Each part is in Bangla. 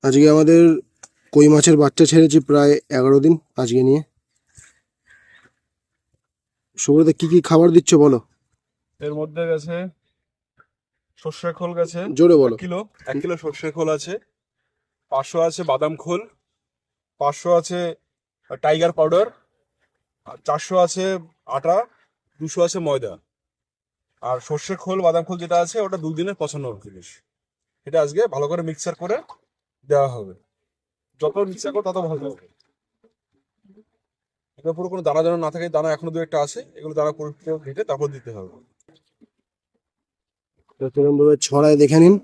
আজকে আমাদের কই মাছের বাচ্চা ছেড়েছি প্রায় 11 দিন আজকে নিয়ে। শুভ্রদা কি কি খাবার দিচ্ছ বলো। এর মধ্যে গেছে সর্ষের খোল গেছে জোরে বলো। 1 কিলো সর্ষের খোল আছে, 500 আছে বাদাম খোল, 500 আছে টাইগার পাউডার, 400 আছে আটা, 200 আছে ময়দা। আর সর্ষের খোল বাদাম খোল যেটা আছে ওটা 2 দিনের পছন্দের জিনিস। এটা আজকে ভালো করে মিক্সার করে দেওয়া হবে। যত মিক্সার করো তত ভালো হবে। এটা পুরো কোনো দানা যেন না থাকে, দানা এখনো 2-1টা আছে, এগুলো দানা পরিষ্কার ঘেটে তারপর দিতে হবে। সেরকম ভাবে ছড়ায় দেখে নিন,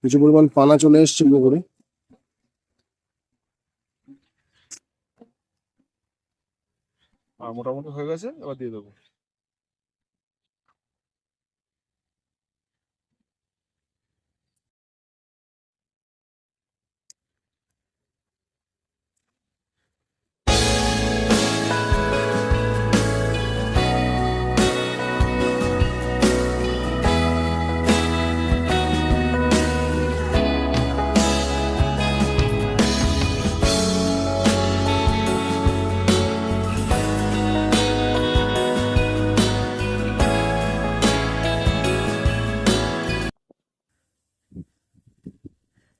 কিছু পরিমাণ পানা চলে এসছে পুকুরে। আর মোটামুটি হয়ে গেছে, এবার দিয়ে দেবো।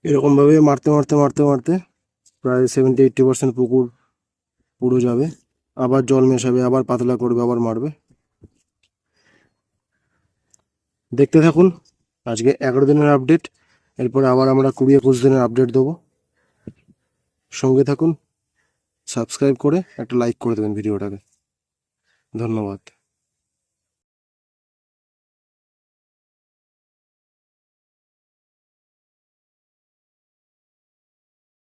এরকম ভাবে মারতে মারতে মারতে মারতে প্রায় 70-80% পুকুর পুরো যাবে। আবার জল মেশাবে, আবার পাতলা করবে, আবার মারবে। দেখতে থাকুন আজকে 11 দিনের আপডেট। এরপরে আবার আমরা 20-21 দিনের আপডেট দেবো। সঙ্গে থাকুন, সাবস্ক্রাইব করে একটা লাইক করে দেবেন ভিডিওটাকে। ধন্যবাদ।